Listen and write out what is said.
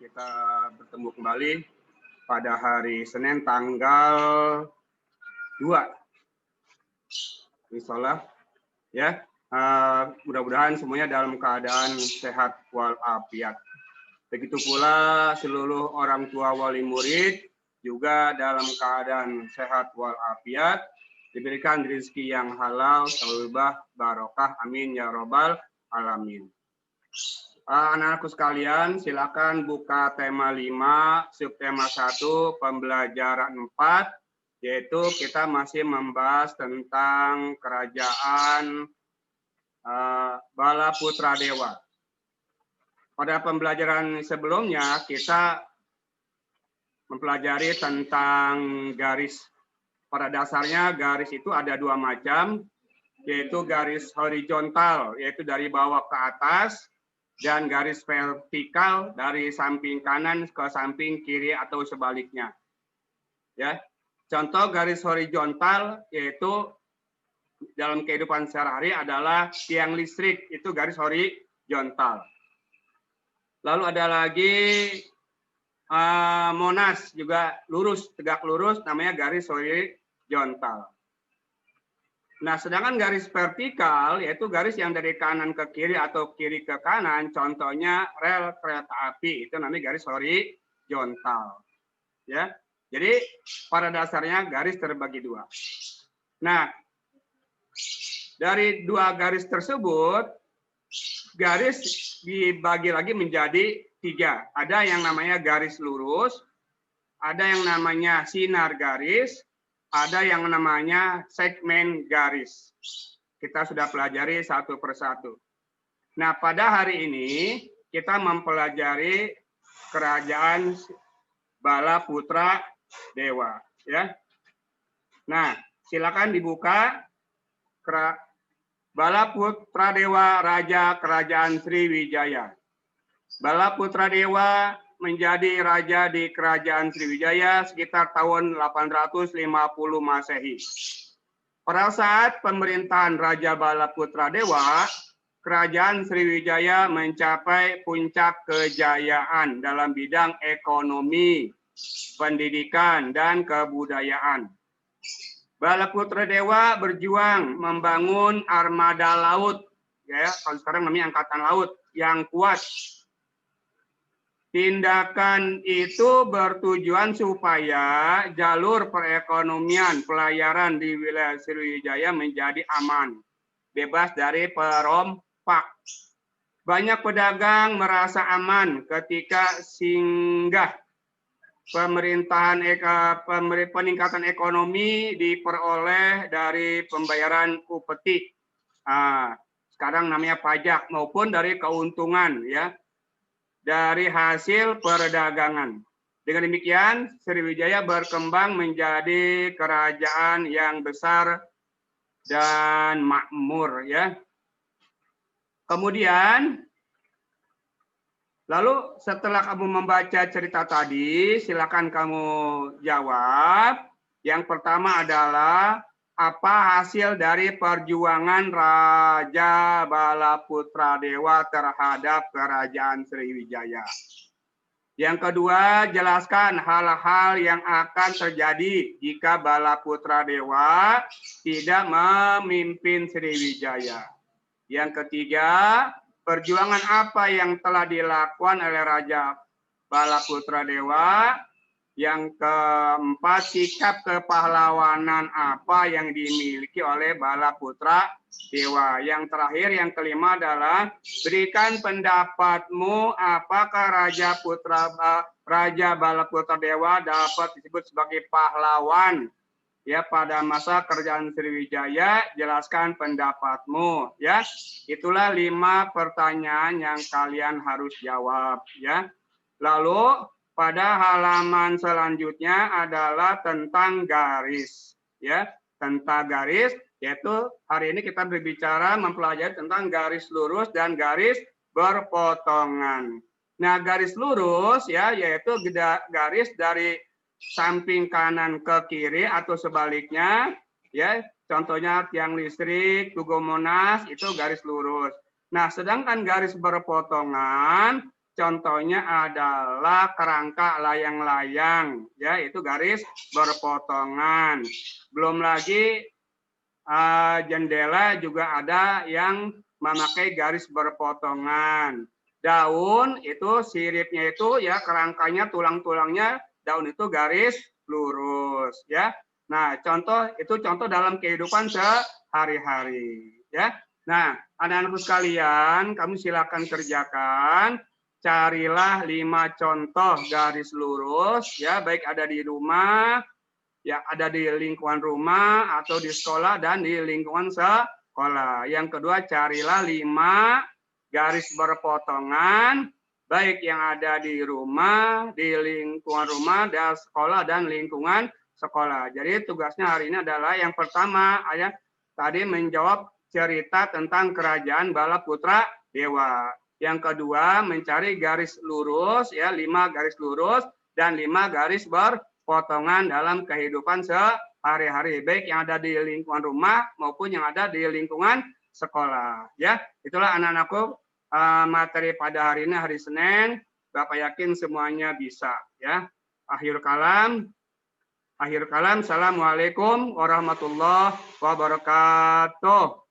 kita bertemu kembali pada hari Senin tanggal 2. Insyaallah ya. Mudah-mudahan semuanya dalam keadaan sehat walafiat. Begitu pula seluruh orang tua wali murid juga dalam keadaan sehat walafiat, diberikan rezeki yang halal, thayyibah, barokah, amin ya robbal alamin. Anak-anakku sekalian, silakan buka tema 5, subtema 1, pembelajaran 4, yaitu kita masih membahas tentang kerajaan Bala Putra Dewa. Pada pembelajaran sebelumnya kita mempelajari tentang garis. Pada dasarnya garis itu ada dua macam, yaitu garis horizontal, yaitu dari bawah ke atas, dan garis vertikal dari samping kanan ke samping kiri atau sebaliknya. Ya, contoh garis horizontal yaitu dalam kehidupan sehari-hari adalah tiang listrik, itu garis horizontal. Lalu ada lagi Monas juga lurus, tegak lurus, namanya garis horizontal. Nah, sedangkan garis vertikal yaitu garis yang dari kanan ke kiri atau kiri ke kanan, contohnya rel kereta api, itu namanya garis horizontal. Ya, jadi pada dasarnya garis terbagi dua. Nah, dari dua garis tersebut, garis dibagi lagi menjadi 3. Ada yang namanya garis lurus, ada yang namanya sinar garis, ada yang namanya segmen garis. Kita sudah pelajari satu persatu. Nah, pada hari ini kita mempelajari kerajaan Bala Putra Dewa. Ya. Nah, silakan dibuka. Bala Putra Dewa Raja Kerajaan Sriwijaya. Bala Putra Dewa menjadi raja di Kerajaan Sriwijaya sekitar tahun 850 Masehi. Pada saat pemerintahan Raja Bala Putra Dewa, Kerajaan Sriwijaya mencapai puncak kejayaan dalam bidang ekonomi, pendidikan, dan kebudayaan. Bala Putra Dewa berjuang membangun armada laut, ya, kalau sekarang namanya angkatan laut yang kuat. Tindakan itu bertujuan supaya jalur perekonomian pelayaran di wilayah Sriwijaya menjadi aman, bebas dari perompak. Banyak pedagang merasa aman ketika singgah. Peningkatan ekonomi diperoleh dari pembayaran upeti, sekarang namanya pajak, maupun dari keuntungan, ya, dari hasil perdagangan. Dengan demikian, Sriwijaya berkembang menjadi kerajaan yang besar dan makmur, ya. Kemudian, lalu setelah kamu membaca cerita tadi, silakan kamu jawab. Yang pertama adalah apa hasil dari perjuangan Raja Bala Putra Dewa terhadap Kerajaan Sriwijaya. Yang kedua, jelaskan hal-hal yang akan terjadi jika Bala Putra Dewa tidak memimpin Sriwijaya. Yang ketiga, perjuangan apa yang telah dilakukan oleh Raja Bala Putra Dewa. Yang keempat, sikap kepahlawanan apa yang dimiliki oleh Bala Putra Dewa. Yang terakhir, yang kelima adalah berikan pendapatmu apakah Raja Bala Putra Dewa dapat disebut sebagai pahlawan, ya, pada masa kerajaan Sriwijaya. Jelaskan pendapatmu, ya. Itulah 5 pertanyaan yang kalian harus jawab, ya. Lalu pada halaman selanjutnya adalah tentang garis, ya. Tentang garis, yaitu hari ini kita berbicara mempelajari tentang garis lurus dan garis berpotongan. Nah, garis lurus, ya, yaitu garis dari samping kanan ke kiri atau sebaliknya, ya, contohnya tiang listrik, Tugu Monas, itu garis lurus. Nah, sedangkan garis berpotongan contohnya adalah kerangka layang-layang, ya itu garis berpotongan. Belum lagi jendela juga ada yang memakai garis berpotongan. Daun itu siripnya itu ya kerangkanya tulang-tulangnya daun itu garis lurus ya. Nah, contoh dalam kehidupan sehari-hari ya. Nah, anak-anakku sekalian, kamu silakan kerjakan. Carilah 5 contoh garis lurus ya, baik ada di rumah, ya ada di lingkungan rumah atau di sekolah dan di lingkungan sekolah. Yang kedua, carilah 5 garis berpotongan baik yang ada di rumah, di lingkungan rumah, dan sekolah dan lingkungan sekolah. Jadi tugasnya hari ini adalah yang pertama ayah tadi menjawab cerita tentang kerajaan Bala Putra Dewa. Yang kedua, mencari garis lurus ya, 5 garis lurus dan 5 garis berpotongan dalam kehidupan sehari-hari, baik yang ada di lingkungan rumah maupun yang ada di lingkungan sekolah. Ya, itulah anak-anakku materi pada hari ini, hari Senin. Bapak yakin semuanya bisa. Ya, akhir kalam. Assalamualaikum warahmatullahi wabarakatuh.